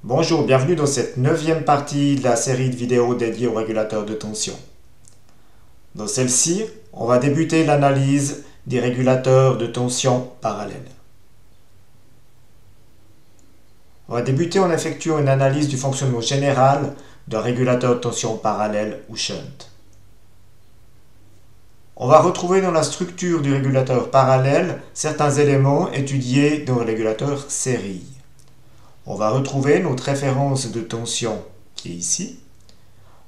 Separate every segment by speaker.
Speaker 1: Bonjour, bienvenue dans cette 9e partie de la série de vidéos dédiée aux régulateurs de tension. Dans celle-ci, on va débuter l'analyse des régulateurs de tension parallèles. On va débuter en effectuant une analyse du fonctionnement général d'un régulateur de tension parallèle ou shunt. On va retrouver dans la structure du régulateur parallèle certains éléments étudiés dans le régulateur série. On va retrouver notre référence de tension qui est ici.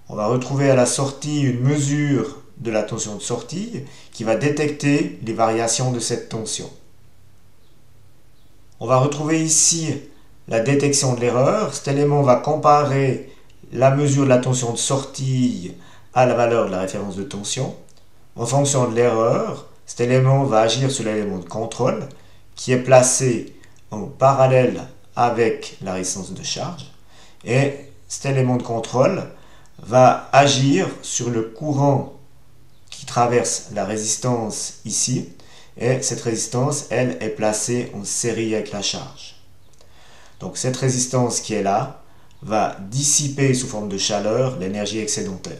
Speaker 1: On va retrouver à la sortie une mesure de la tension de sortie qui va détecter les variations de cette tension. On va retrouver ici la détection de l'erreur. Cet élément va comparer la mesure de la tension de sortie à la valeur de la référence de tension. En fonction de l'erreur, cet élément va agir sur l'élément de contrôle qui est placé en parallèle avec la résistance de charge. Et cet élément de contrôle va agir sur le courant qui traverse la résistance ici. Et cette résistance, elle, est placée en série avec la charge. Donc cette résistance qui est là va dissiper sous forme de chaleur l'énergie excédentaire.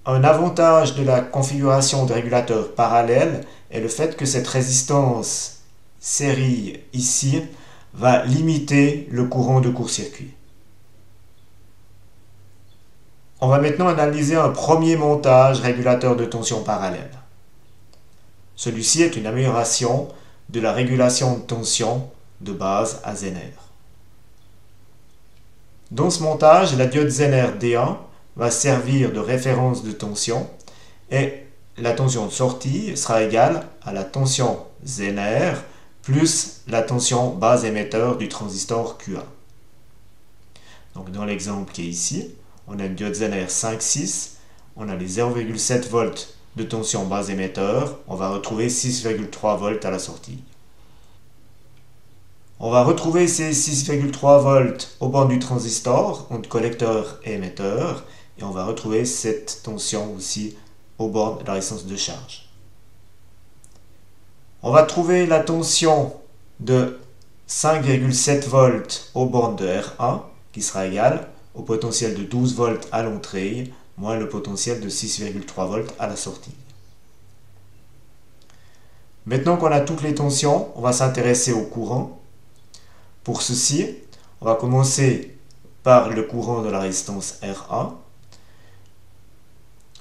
Speaker 1: Un avantage de la configuration de régulateur parallèle est le fait que cette résistance série ici va limiter le courant de court-circuit. On va maintenant analyser un premier montage régulateur de tension parallèle. Celui-ci est une amélioration de la régulation de tension de base à Zener. Dans ce montage, la diode Zener D1 va servir de référence de tension et la tension de sortie sera égale à la tension Zener plus la tension base émetteur du transistor Q1. Donc dans l'exemple qui est ici, on a une diode Zener 5,6, on a les 0,7 volts de tension base émetteur, on va retrouver 6,3 volts à la sortie. On va retrouver ces 6,3 volts au bord du transistor, entre collecteur et émetteur, et on va retrouver cette tension aussi au bord de la résistance de charge. On va trouver la tension de 5,7 volts au bord de R1, qui sera égale au potentiel de 12 volts à l'entrée, moins le potentiel de 6,3 volts à la sortie. Maintenant qu'on a toutes les tensions, on va s'intéresser au courant. Pour ceci, on va commencer par le courant de la résistance R1.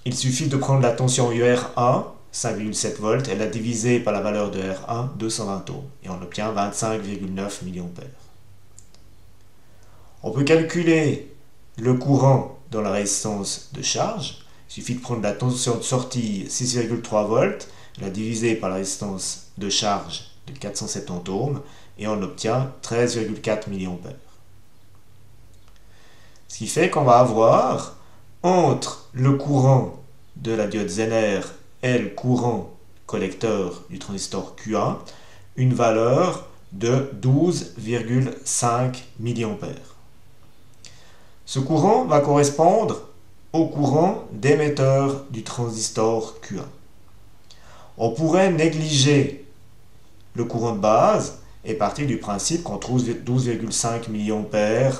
Speaker 1: Il suffit de prendre la tension UR1, 5,7 volts, et la diviser par la valeur de R1, 220 ohms, et on obtient 25,9 mA. On peut calculer le courant dans la résistance de charge. Il suffit de prendre la tension de sortie 6,3 volts, la diviser par la résistance de charge de 470 ohms, et on obtient 13,4 mA. Ce qui fait qu'on va avoir entre le courant de la diode Zener et le courant collecteur du transistor Q1 une valeur de 12,5 mA. Ce courant va correspondre au courant d'émetteur du transistor Q1. On pourrait négliger le courant de base et partir du principe qu'on trouve 12,5 mA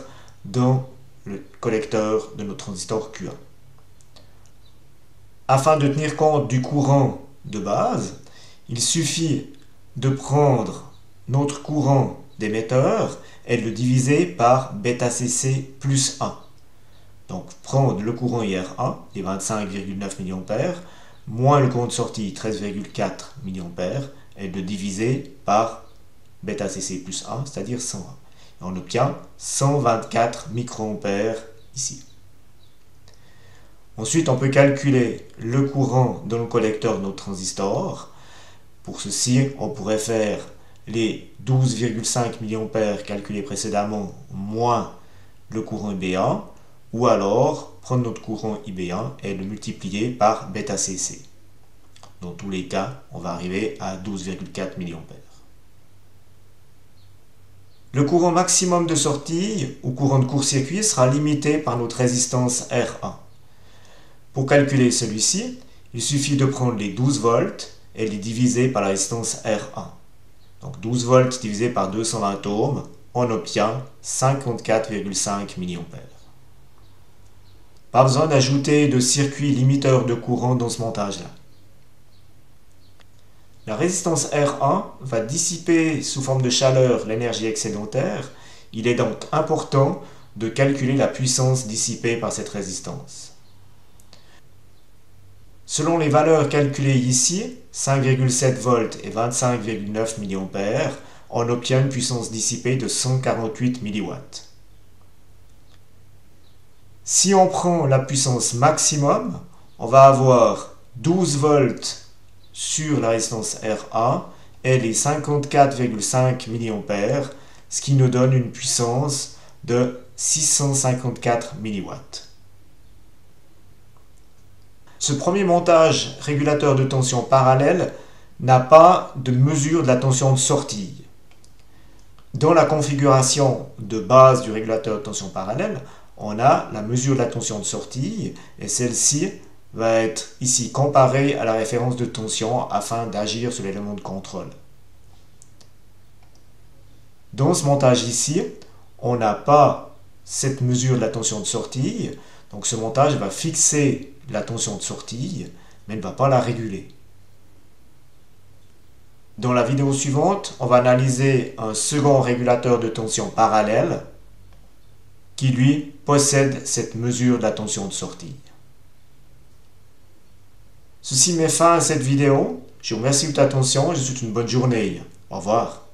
Speaker 1: dans le collecteur de notre transistor Q1. Afin de tenir compte du courant de base, il suffit de prendre notre courant d'émetteur et de le diviser par βCC plus 1. Donc prendre le courant IR1, les 25,9 mA, moins le courant de sortie, 13,4 mA, et de le diviser par βCC plus 1, c'est-à-dire 101. Et on obtient 124 microampères ici. Ensuite, on peut calculer le courant dans le collecteur de notre transistor. Pour ceci, on pourrait faire les 12,5 mA calculés précédemment moins le courant IB1, ou alors prendre notre courant IB1 et le multiplier par βCC. Dans tous les cas, on va arriver à 12,4 mA. Le courant maximum de sortie, ou courant de court-circuit, sera limité par notre résistance R1. Pour calculer celui-ci, il suffit de prendre les 12 volts et les diviser par la résistance R1. Donc 12 volts divisé par 220 ohms, on obtient 54,5 mA. Pas besoin d'ajouter de circuit limiteur de courant dans ce montage-là. La résistance R1 va dissiper sous forme de chaleur l'énergie excédentaire. Il est donc important de calculer la puissance dissipée par cette résistance. Selon les valeurs calculées ici, 5,7 volts et 25,9 mA, on obtient une puissance dissipée de 148 mW. Si on prend la puissance maximum, on va avoir 12 volts sur la résistance R1 et les 54,5 mA, ce qui nous donne une puissance de 654 mW. Ce premier montage régulateur de tension parallèle n'a pas de mesure de la tension de sortie. Dans la configuration de base du régulateur de tension parallèle, on a la mesure de la tension de sortie et celle-ci va être ici comparée à la référence de tension afin d'agir sur l'élément de contrôle. Dans ce montage ici, on n'a pas cette mesure de la tension de sortie, donc ce montage va fixer la tension de sortie, mais ne va pas la réguler. Dans la vidéo suivante, on va analyser un second régulateur de tension parallèle qui, lui, possède cette mesure de la tension de sortie. Ceci met fin à cette vidéo. Je vous remercie de votre attention et je vous souhaite une bonne journée. Au revoir.